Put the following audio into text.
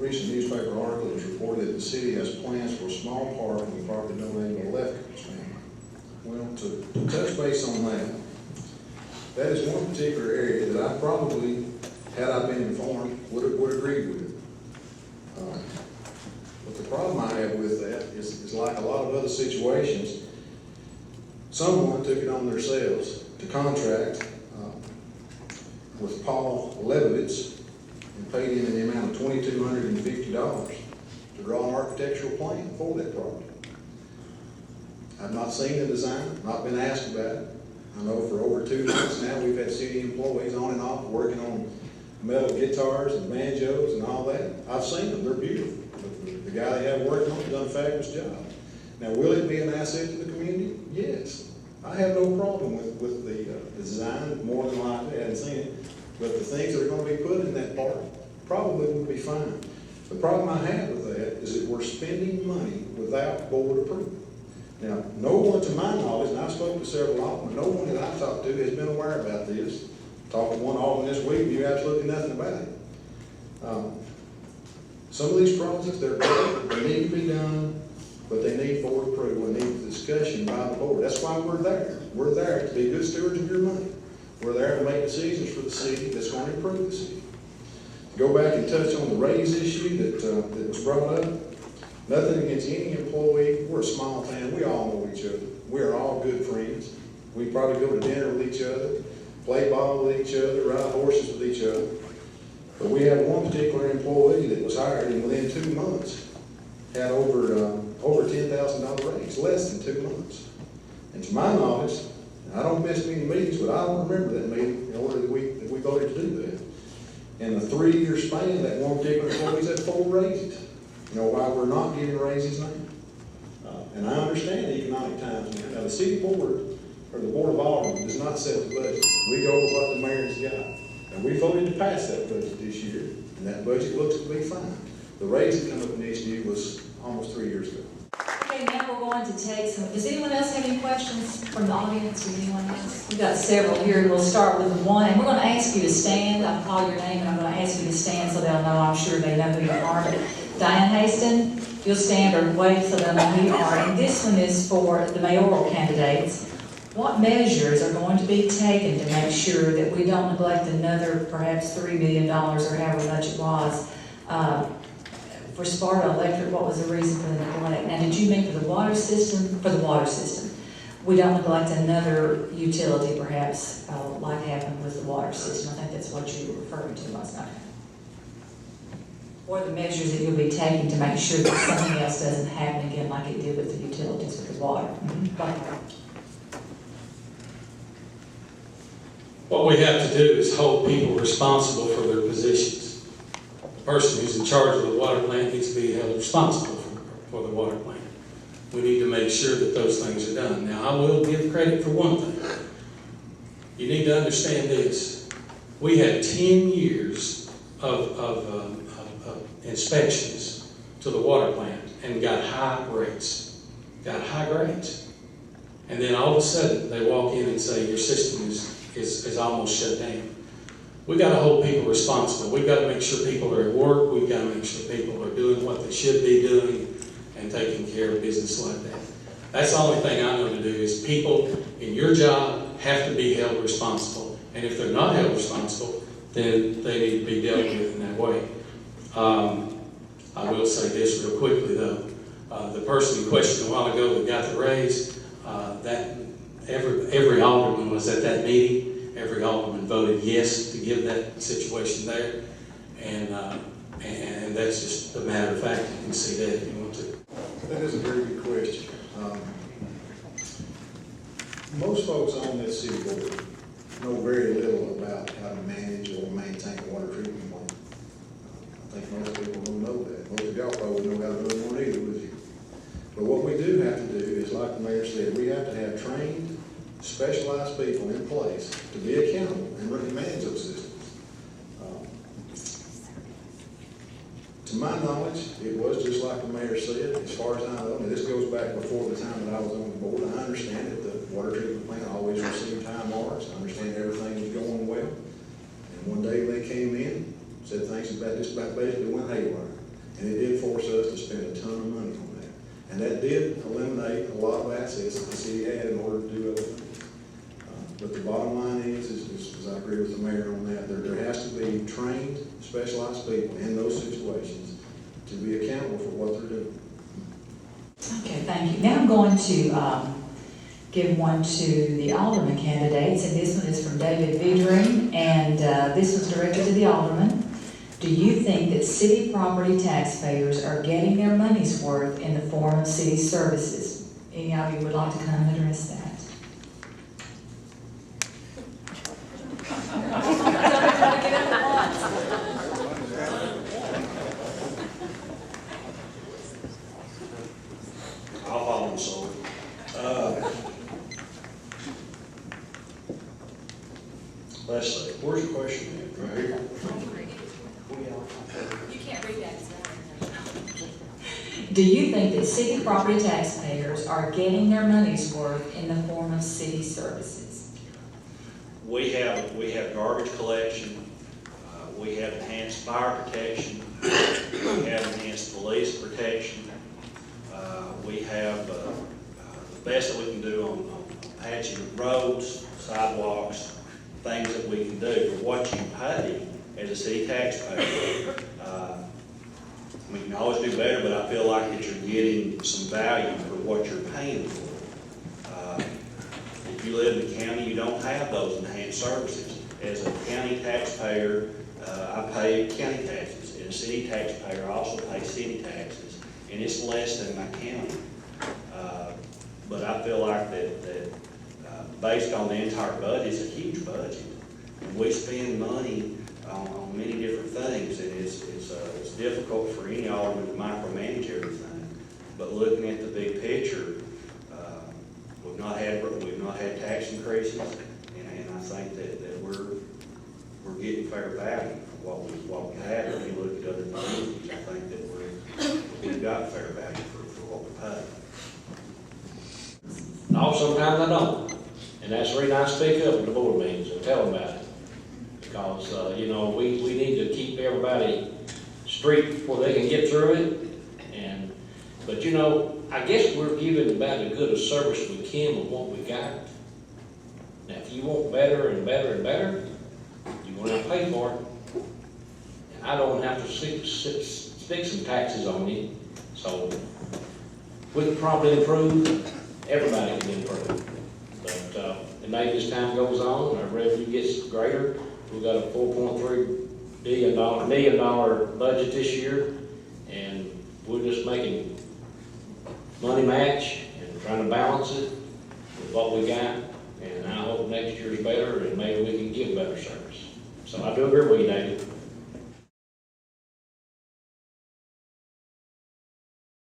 recent newspaper article has reported that the city has plans for a small park on the property donated by the Lefkovic family. Well, to touch base on that, that is one particular area that I probably, had I been informed, would agree with. But the problem I have with that is like a lot of other situations, someone took it on themselves to contract with Paul Lebovitz and paid him in the amount of $2,250 to draw an architectural plan for that property. I've not seen the design, not been asked about it. I know for over 2 months now we've had city employees on and off working on metal guitars and banjos and all that. I've seen them, they're beautiful. The guy they have working on has done a fabulous job. Now, will it be an asset to the community? Yes. I have no problem with the design, more than likely, I haven't seen it. But the things that are going to be put in that park probably would be fine. The problem I have with that is that we're spending money without board approval. Now, no one to my knowledge, and I've spoken to several aldermen, no one that I've talked to has been aware about this. Talked to one alderman this week, knew absolutely nothing about it. Some of these projects, they're great, they need to be done, but they need board approval, and need discussion by the board. That's why we're there. We're there to be good stewards of your money. We're there to make decisions for the city that's going to improve the city. Go back and touch on the raise issue that was brought up. Nothing against any employee. We're a small town. We all know each other. We are all good friends. We probably go to dinner with each other, play ball with each other, ride horses with each other. But we have one particular employee that was hired and within 2 months had over $10,000 raise, less than 2 months. And to my knowledge, I don't miss many meetings, but I don't remember that meeting in order that we voted to do that. In a 3-year span, that one particular employee's had 4 raises. You know why we're not giving raises now? And I understand the economic times now. Now, the city board, or the board of aldermen, does not set the budget. We go with what the mayor's got. And we voted to pass that budget this year, and that budget looks to be fine. The raise that came up next year was almost 3 years ago. Okay, now we're going to take some, does anyone else have any questions from the audience or anyone else? We've got several here. We'll start with one, and we're going to ask you to stand. I'll call your name, and I'm going to ask you to stand so they'll know. I'm sure they know who you are. But Diane Haston, you'll stand or wave so they'll know who you are. And this one is for the mayoral candidates. What measures are going to be taken to make sure that we don't neglect another perhaps $3 million or however much it was for Sparta Electric? What was the reason for the neglect? Now, did you mean for the water system? For the water system. We don't neglect another utility perhaps like happened with the water system. I think that's what you were referring to last night. Or the measures that you'll be taking to make sure that something else doesn't happen again like it did with the utilities with the water. What we have to do is hold people responsible for their positions. The person who's in charge of the water plant needs to be held responsible for the water plant. We need to make sure that those things are done. Now, I will give credit for one thing. You need to understand this. We had 10 years of inspections to the water plant and got high rates. Got high grades. And then all of a sudden, they walk in and say, your system is almost shut down. We've got to hold people responsible. We've got to make sure people are at work. We've got to make sure people are doing what they should be doing and taking care of business like that. That's the only thing I know to do is people in your job have to be held responsible. And if they're not held responsible, then they need to be dealt with in that way. I will say this real quickly though. The person in question a while ago that got the raise, that every alderman was at that meeting. Every alderman voted yes to give that situation there, and that's just a matter of fact. You can see that if you want to. That is a very good question. Most folks on this city board know very little about how to manage or maintain a water treatment plant. I think most people don't know that. Most of y'all probably know how to run one either with you. But what we do have to do is, like the mayor said, we have to have trained, specialized people in place to be accountable and really manage those systems. To my knowledge, it was just like the mayor said, as far as I know, and this goes back before the time that I was on the board. I understand that the water treatment plant always received high marks. I understand everything was going well. And one day they came in, said things about just about basically went haywire. And it did force us to spend a ton of money on that. And that did eliminate a lot of assets that the city had in order to do other things. But the bottom line is I agree with the mayor on that, there has to be trained, specialized people in those situations to be accountable for what they're doing. Okay, thank you. Now I'm going to give one to the alderman candidates, and this one is from David Vedring, and this was directed to the alderman. Do you think that city property taxpayers are getting their money's worth in the form of city services? Any of you would like to come and address that? I'll follow sword. Let's see, where's the question at? Right here? You can't read that. Do you think that city property taxpayers are getting their money's worth in the form of city services? We have garbage collection, we have enhanced fire protection, we have enhanced police protection, we have the best that we can do on patching of roads, sidewalks, things that we can do for what you pay as a city taxpayer. We can always do better, but I feel like that you're getting some value for what you're paying for. If you live in the county, you don't have those enhanced services. As a county taxpayer, I pay county taxes. As a city taxpayer, I also pay city taxes, and it's less than my county. But I feel like that based on the entire budget, it's a huge budget. And we spend money on many different things, and it's difficult for any alderman to micromanage everything. But looking at the big picture, we've not had tax increases, and I think that we're getting fair value for what we have. If you look at other communities, I think that we've got fair value for what we pay. No, sometimes I don't. And that's the reason I speak up at the board meetings and tell them about it. Because, we need to keep everybody straight before they can get through it. But I guess we're giving about as good a service we can with what we got. Now, if you want better and better and better, you're going to have to pay for it. And I don't have to stick some taxes on you. So, we can probably improve. Everybody can improve. But maybe as time goes on, our revenue gets greater. We've got a $4.3 million budget this year, and we're just making money match and trying to balance it with what we got. And I hope next year's better, and maybe we can give better service. So I do agree with you, David.